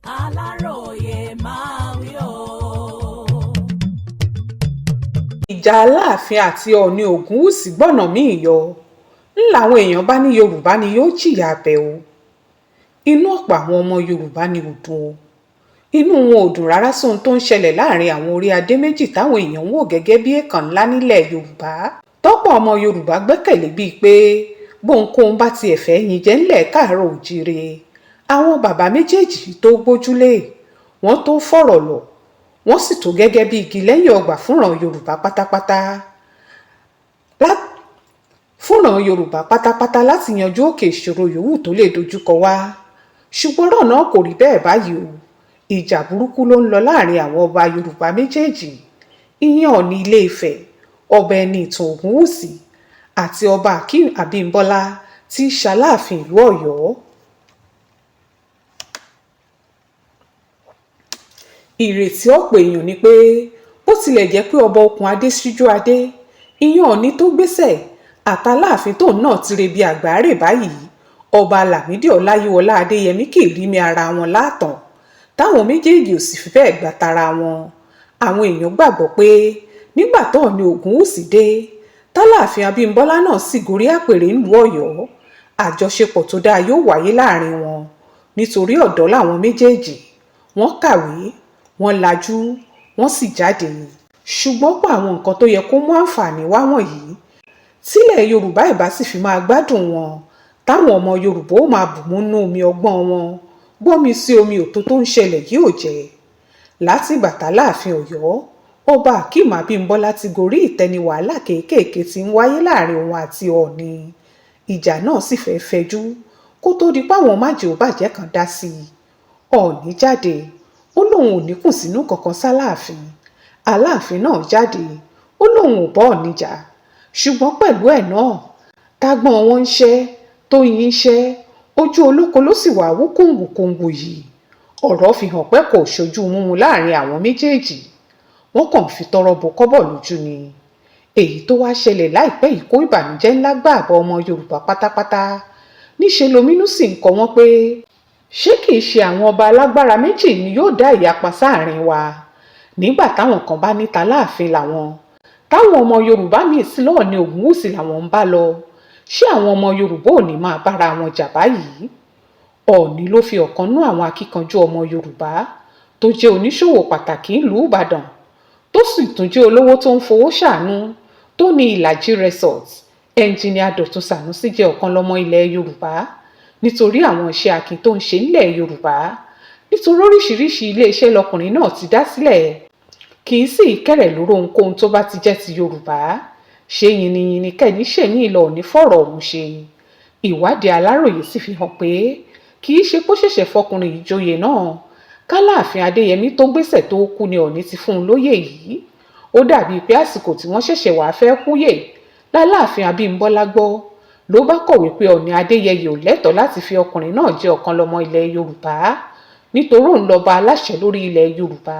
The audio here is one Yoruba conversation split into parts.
Aláròye máa wí o. ìjà aláàfin àti ọọ̀ni ògúnwúsì gbọ́nà míì yọ ń làwọn èèyàn bá ní yorùbá ni yóò jìyà abẹ o. inú ọ̀pọ̀ àwọn ọmọ yorùbá ni ò dùn o. inú wọn ò dùn rárá sóhun tó ń ṣẹlẹ̀ láàrin àwọn orí adé méjì táwọn èèyàn ń wò gẹ́gẹ́ bí èèkàn ńlá nílẹ̀ yorùbá. tọ́pọ̀ ọmọ yorùbá gbẹ́kẹ̀lé bíi pé bóhunkóhun bá tiẹ̀ fẹ́ yin jẹ ńlẹ̀ káàárọ̀ òjíire àwọn bàbá méjèèjì tó gbójúlé wọ́n tó fọ̀rọ̀ lọ wọ́n sì tó gẹ́gẹ́ bí igi lẹ́yìn ọgbà fúnran yorùbá pátápátá láti yanjú òkè ìṣòro yòówù tó lè dojúkọ wá. ṣùgbọ́n ọ̀rọ̀ náà kò rí bẹ́ẹ̀ báyìí o. ìjà burúkú ló ń lọ láàrin àwọn ọba yorùbá méjèèjì ìyẹn ọ̀ọ̀ni ilé ifẹ̀ ọba ẹnìtàn ògúnwùsì àti ọba akeem abímbọ́lá tí í ṣaláàfin ìlú ọ̀yọ́. ìrètí ọ̀pọ̀ èèyàn ni pé bó tilẹ̀ jẹ́ pé ọba okùn adé síjú adé ìyẹn ọ̀ọ̀ni tó gbéṣẹ̀ àtàláàfin tóun náà ti rebi àgbáre báyìí ọba lámìdí ọláyíwọlá adéyẹmí kì í rí mi ara wọn láàtàn táwọn méjèèjì ò sì fi bẹ́ẹ̀ gbà tara wọn. àwọn èèyàn gbàgbọ́ pé nígbà tóọ̀ni ògúnwùsì dé táláàfin abímbọ́lá náà sì gorí àpèrè ìlú ọ̀yọ́ àjọṣepọ̀ tó dáa yóò wáyé láàrin wọn nítorí ọ̀dọ́ làwọn méjèèjì wọ́n kàwé wọ́n lajú wọ́n sì jáde. ṣùgbọ́n pa àwọn nǹkan tó yẹ kó mú àǹfààní wá wọ̀nyí tílẹ̀ yorùbá ìbá sì fi máa gbádùn wọn táwọn ọmọ yorùbá ó máa bù múnú omi ọgbọ́n wọn gbọ́mi sí omi òtó tó ń ṣẹlẹ̀ yìí ò jẹ́. láti ìgbà táláàfin ọ̀yọ́ ọba akeem abímbọ́lá ti gorí ìtẹ́ ni wàhálà kéékèèké ti ń wáyé láàrin òun àti ọ̀ọ̀ni. ìjà náà sì fẹ́ fẹjú kó tó di páwọn májèlébàjẹ́ kan dá sí i. ọ̀ọ̀ni jáde ó lóun ò ní kùn sínú kankan sáláàfin. aláàfin náà jáde ó lóun ò bá ọ̀ọ̀ni jà ṣùgbọ́n pẹ̀lú ẹ̀ náà tágbọ́n wọn ń ṣẹ́ tóyin ń ṣẹ́ ojú olóko ló sì wà wú kòǹgùkòǹgù yìí. ọ̀rọ̀ fi hàn pé kò ṣojú múmu láàrin àwọn méjèèjì wọ́n kàn fi tọrọ bò kọ́bọ̀ lójú ni. èyí tó wá ṣẹlẹ̀ láìpẹ́ yìí kó ìbànújẹ́ ńlá gbà bá ọmọ yorùbá pátápátá. níṣe lominú sì ń kọ wọ́n pé ṣé kìí ṣe àwọn ọba alágbára méjì ni yóò dá ìyapa sáàrin wa. nígbà táwọn kan bá níta láàfin làwọn táwọn ọmọ yorùbá míì sí lọ́ọ̀ni ògúnwùsì làwọn ń bá lọ ṣé àwọn ọmọ yorùbá ò ní máa bára wọn jà báyìí. ọ̀ọ̀ni ló fi ọ̀kan nú àwọn akíkanjú ọmọ yorùbá tó jẹ́ oníṣòwò pàtàkì ìlú ìbàdàn tó sì tún jẹ́ olówó tó ń fowó ṣàánú tó ní ìlàjì resort ẹnjìníà dọ̀tun sànúsì jẹ́ ọ̀kan lọ́mọ ilẹ̀ yorùbá nítorí àwọn iṣẹ́ akin tó ń ṣe nílẹ̀ yorùbá nítorí oríṣiríṣi iléeṣẹ́ lọkùnrin náà ti dá sílẹ̀ kì í sì kẹ̀rẹ̀ lóró ohunkóhun tó bá ti jẹ́ ti yorùbá ṣé yìnyín kẹ́ni ṣẹ̀ní ìlọ òní fọ̀rọ̀ ọ̀hún ṣe. ìwádìí aláròye sì fi hàn pé kì í ṣe kó ṣẹ̀ṣẹ̀ fọkùnrin ìjòyè náà káláàfin adéyẹmí tó gbéṣẹ̀ tó kú ni ọ̀ọ̀ni ti fún un lóyè yìí. ó dàbíi pé àsìkò tí wọ́n ṣẹ̀ṣẹ̀ wàá fẹ́ kúyè láláàfin abímbọ́lá gbọ́ ló bá kọ̀wé pé ọ̀ọ̀ni adéyẹyè ò lẹ́tọ̀ọ́ láti fi ọkùnrin náà jẹ́ ọ̀kan lọ́mọ ilẹ̀ yorùbá nítorí òun lọ́ba aláṣẹ lórí ilẹ̀ yorùbá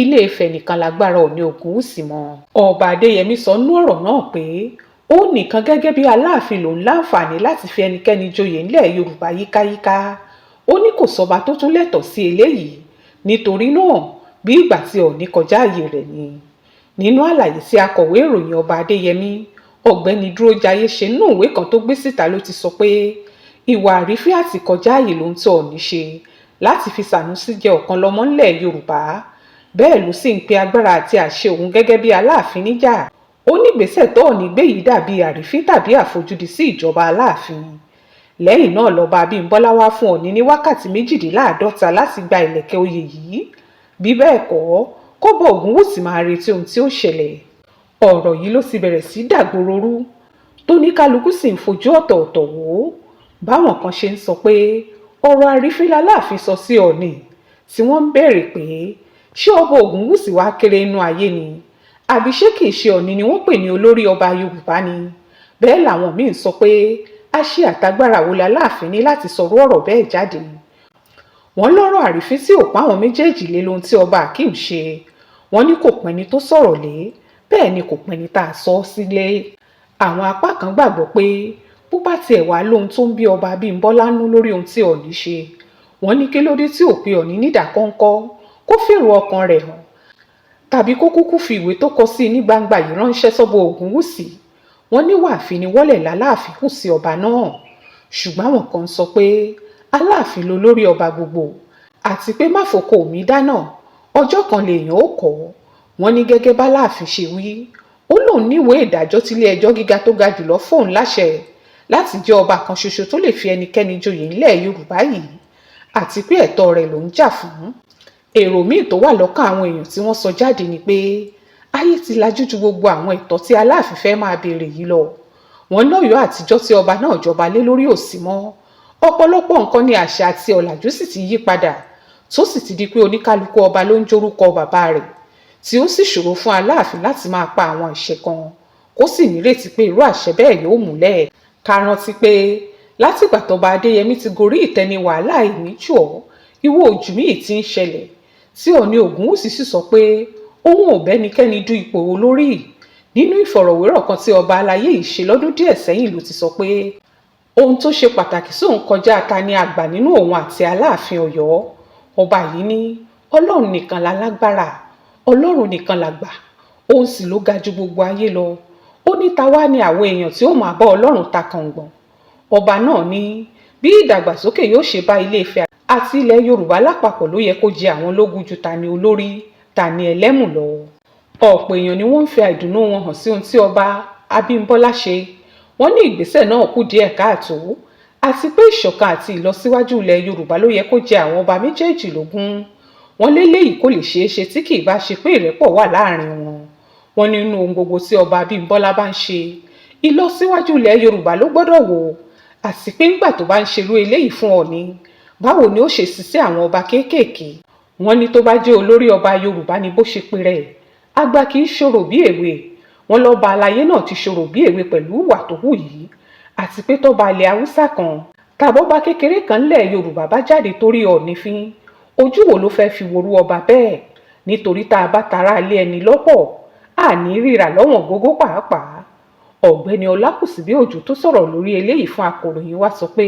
ilé ifẹ̀ nìkan lágbára ọ̀ọ̀ni ògúnwùsì mọ́. ọba adéyẹmí sọ nú ọ̀rọ̀ náà pé ó nìkan gẹ́gẹ́ bí aláàfin lòun láǹfààní láti fi ẹnikẹ́ni joyè ńlẹ̀ yorùbá yíkáyíká ó ní kò sọba tó tún lẹ́tọ̀ọ́ sí eléyìí nítorí náà bí ìgbà tí ọ̀ọ̀ni kọjá ààyè rẹ̀ ni. nínú àlàyé sí akọ̀wé ìròyìn ọba adéyẹmí ọ̀gbẹ́ni dúrójayé ṣe nínú ìwé kan tó gbé síta ló ti sọ pé ìwà àrífín àti kọjá ààyè ló ń tọ́ ọ̀ọ̀ni ṣe láti fi sànúsí jẹ ọ̀kan lọ́mọ ńlẹ̀ yorùbá bẹ́ẹ̀ ló sì ń pe agbára àti àṣẹ òun gẹ́gẹ́ bí aláàfin níjà. ó ní ìgbésẹ̀ tó ọ̀ọ̀ni gbé yìí dàbí àrífín tàbí àfojúdi sí ìjọba aláàfin. lẹ́yìn náà lọ́ba abímbọ́lá wá fún ọ̀ọ̀ni ní wákàtí 48 láti gba ìlẹ̀kẹ̀ oyè yìí bí bẹ́ẹ̀ kọ́ kọ́bọ̀ ògúnwùsì máa retí ohun tí ó ṣẹlẹ̀. ọ̀rọ̀ yìí ló sì bẹ̀rẹ̀ sí dàgbòrò rú tó ní kálukú sì ń fojú ọ̀tọ̀ọ̀tọ̀ wò ó. báwọn kan ṣe ń sọ pé ọ̀rọ̀ àrífín láláàfin sọ sí ọ̀ọ̀ni tí wọ́n ń béèrè pé ṣé ọba ògúnwùsì wá kéré inú ayé ni àbí ṣé kìí ṣe ọ̀ọ̀ni ni wọ́n pè ní olórí ọba yorùbá ni. bẹ́ẹ̀ làwọn míín sọ pé àṣẹ àtagbára wo láláàfin ní láti sọ̀rọ̀ ọ̀rọ̀ bẹ́ẹ̀ jáde. wọ́n lọ́rọ̀ àrífín tí ò pa àwọn méjèèjì lé lohun tí ọba akeem ṣe wọ́n ní kò pẹ́ni tó sọ̀rọ̀ lé bẹ́ẹ̀ ni kò pẹ́ni tá a sọ sílé. àwọn apá kan gbàgbọ́ pé bó bá tiẹ̀ wá lóhun tó ń bí ọba abímbọ́lá nú lórí ohun tí ọ̀ọ̀ni ṣe wọ́n ní kí ló dé tí ò pe Ọọ̀ni nídàkọ́ńkọ́ kó fèrò ọkàn rẹ̀ hàn tàbí kó kúkú fi ìwé tó kọ sí ní gbangba yìí ránṣẹ́ sọ́bọ̀ Ògúnwùsì. Wọ́n ní wàáfin ni wọ́lẹ̀ láláàfin hù sí ọba náà, ṣùgbọ́n àwọn kan sọ pé Aláàfin ló lórí ọba gbogbo àti pé má fòkò mi dáná ọjọ́ kan lèèyàn ó kọ́. Wọ́n ní gẹ́gẹ́ bá Aláàfin ṣe wí, ó lóun níwèé ìdájọ́ tílé ẹjọ́ gíga tó ga jùlọ fóun láṣẹ láti jẹ́ ọba kan ṣoṣo tó lè fi ẹnikẹ́ni joyè ńlẹ̀ Yorùbá yìí àti pé ẹ̀tọ́ rẹ̀ ló ń jà fún. Èrò míì tó wà lọ́kàn àwọn èèyàn tí wọ́n sọ jáde ni pé ayé ti lajú ju gbogbo àwọn ẹ̀tọ́ tí Aláàfin fẹ́ máa béèrè yìí lọ. Wọ́n lọ́yọ̀ọ́ àtijọ́ tí ọba náà jọba lé lórí ò sí mọ́. Ọ̀pọ̀lọpọ̀ nǹkan ni àṣà àti ọ̀làjú sì ti yí padà tó sì ti di pé oníkálukú ọba ló ń jórúkọ bàbá rẹ̀ tí ó sì ṣòro fún Aláàfin láti máa pa àwọn àṣẹ kan kó sì nírètí pé irú àṣẹ bẹ́ẹ̀ yóò múlẹ̀. Ká rántí pé látìgbà tọ́ba Adéyẹmí ti gorí ìtẹ́ ni wàhálà ìmíjù ọ́ ìwọ ojú míì ti ń ṣẹlẹ̀ tí Ọọ̀ni Ògúnwùsì sì sọ pé òun ò bẹ́nikẹ́ni du ipò olórí. Nínú ìfọ̀rọ̀wérọ̀ kan tí ọba aláyé yìí ṣe lọ́dún díẹ̀ sẹ́yìn ló ti sọ pé ohun tó ṣe pàtàkì sóun kọjá ta ni àgbà nínú òun àti Aláàfin Ọ̀yọ́. Ọba yìí ní Ọlọ́run nìkan lálágbára, Ọlọ́run nìkan làgbà, òun sì ló ga ju gbogbo ayé lọ. Ó ní ta wá ní àwọn èèyàn tí ó máa bá Ọlọ́run ta kàngbọ̀n. Ọba náà ní bí ìdàgbàsókè yóò ṣe bá Ilé Ifẹ̀ àti ilẹ̀ Yorùbá lápapọ̀ ló yẹ kó jẹ àwọn lógún ju ta ni olórí ta ni ẹlẹ́mù lọ. Ọ̀pọ̀ èèyàn ni wọ́n ń fi àìdùnnú wọn hàn sí ohun tí ọba Abímbọ́lá ṣe. Wọ́n ní ìgbésẹ̀ náà kù díẹ̀ káàtó àti pé ìṣọ̀kan àti ìlọsíwájú ilẹ̀ Yorùbá ló yẹ kó jẹ àwọn ọba méjèèjì lógún. Wọ́n léléyìí kò lè ṣeé ṣe tí kì í bá ṣe pé ìrẹ́pọ̀ wà láàrin wọn. Wọ́n ní nínú ohun gbogbo tí ọba Abímbọ́lá bá ń ṣe, ìlọsíwájú ilẹ̀ Yorùbá ló gbọ́dọ̀ wò àti pé ńgbà tó bá ń ṣerú eléyìí fún Ọọ̀ni, báwo ni ó ṣe sí sí àwọn ọba kéékèèké. Wọ́n ní tó bá jẹ́ olórí ọba Yorùbá ni bó ṣe pe rẹ̀, àgbà kì í ṣòro bí èwe. Wọ́n lọ́ba aláyé náà ti ṣòro bí èwe pẹ̀lú ìwà tó hù yìí àti pé tọ́ba ilẹ̀ Haúsá kan tàbọ́ba kékeré kan ńlẹ̀ Yorùbá bá jáde torí Ọọ̀ni fín, ojú wo ló fẹ́ fi worú ọba bẹ́ẹ̀? Nítorí tá a bá tara ilé ẹni lọ́pọ̀ àní ríra lọ́wọ́n gógó pàápàá. Ọ̀gbẹ́ni Ọlákùsíbíòjò tó sọ̀rọ̀ lórí eléyìí fún akọ̀ròyìn wa sọ pé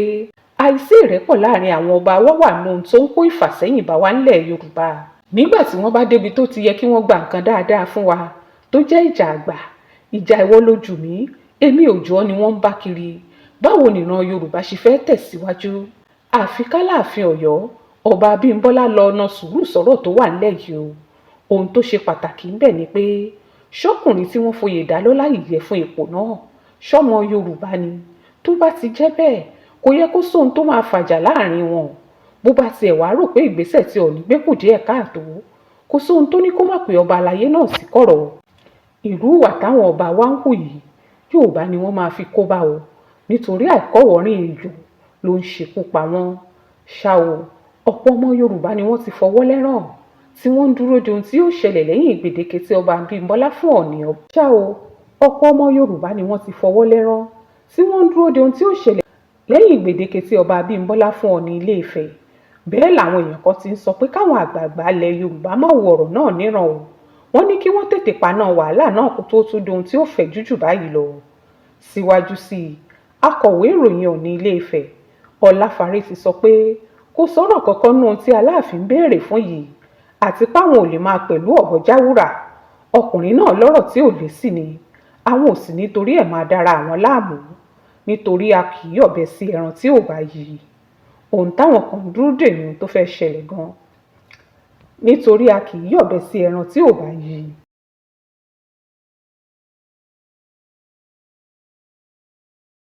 àìsí ìrẹ́pọ̀ láàrin àwọn ọba wa wà nínú ohun tó ń kó ìfàsẹ́yìn bá wa ńlẹ̀ Yorùbá. Nígbà tí wọ́n bá débi tó ti yẹ kí wọ́n gba nǹkan dáadáa fún wa tó jẹ́ ìjà àgbà, ìjà ìwọ lójú mi èmi ò jù ọ́ ni wọ́n ń bá kiri. Báwo nìran Yorùbá ṣe fẹ́ tẹ̀síwájú? Àfi k'Aláàfin Ọ̀yọ́ ọba Abímbọ́lá lọ ọ̀nà sùúrù sọ̀rọ̀ tó wà ńlẹ̀ yìí o. Ohun tó ṣe pàtàkì ńbẹ̀ ni pé ṣọ́kùnrin tí wọ́n foyè dá lọ́lá yìí yẹ fún ipò náà ṣọ́mọ Yorùbá ni. Tó bá ti jẹ́ bẹ́ẹ̀ kò yẹ kó sóhun tó máa fàjà láàrin wọn. Bó bá tiẹ̀ wá rò pé ìgbésẹ̀ tí Ọọ̀ni gbé kù díẹ̀ káàtó, kò sóhun tó ní kó má pe ọba aláyé náà sí kọ̀rọ̀. Irú ìwà táwọn ọba wa ń hù yìí Yorùbá ni wọ́n máa fi kó bá o, nítorí àìkọ́wọ̀ọ́rìn èèyàn ló ń ṣekú pa wọ́n. Ṣá o, ọ̀pọ̀ ọmọ Yorùbá ni wọ́n ti fọwọ́ lẹ́rán tí wọ́n ń dúró de ohun tí yóò ṣẹlẹ̀ lẹ́yìn ìgbèdéke tí ọba Abímbọ́lá fún Ọọ̀ni. Ṣá o, ọ̀pọ̀ ọmọ Yorùbá ni wọ́n ti fọwọ́ lẹ́rán tí wọ́n ń dúró de ohun tí yóò ṣẹlẹ̀ lẹ́yìn ìgbèdéke tí ọba Abímbọ́lá fún Ọọ̀ni Ilé Ifẹ̀. Bẹ́ẹ̀ làwọn èèyàn kan ti ń sọ pé káwọn àgbààgbà ilẹ̀ Yorùbá má wo ọ̀rọ̀ náà níran o. Wọ́n ní kí wọ́n tètè paná wàhálà náà kó tó tún dohun tí ó fẹ̀ jújù báyìí lọ. Síwájú sí i, akọ̀wé ìròyìn Ọọ̀ni Ilé Ifẹ̀ Ọláfárẹ́ ti sọ pé kò sọ̀rọ̀ kankan nínú ohun tí Aláàfin béèrè fún yìí àti páwọn ò lè máa pẹ̀lú ọ̀bọ jáwúrà. Ọkùnrin náà lọ́rọ̀ tí ò lé sí ni àwọn ò sì nítorí ẹ̀ máa dára àwọn láàmú, nítorí a kì í yọ̀bẹ sí ẹran tí ò bá yí. Ohun táwọn kan dúró dè ní ohun tó fẹ́ ṣẹlẹ̀ gan-an, nítorí a kì í yọ̀bẹ sí ẹran tí ò bá yí.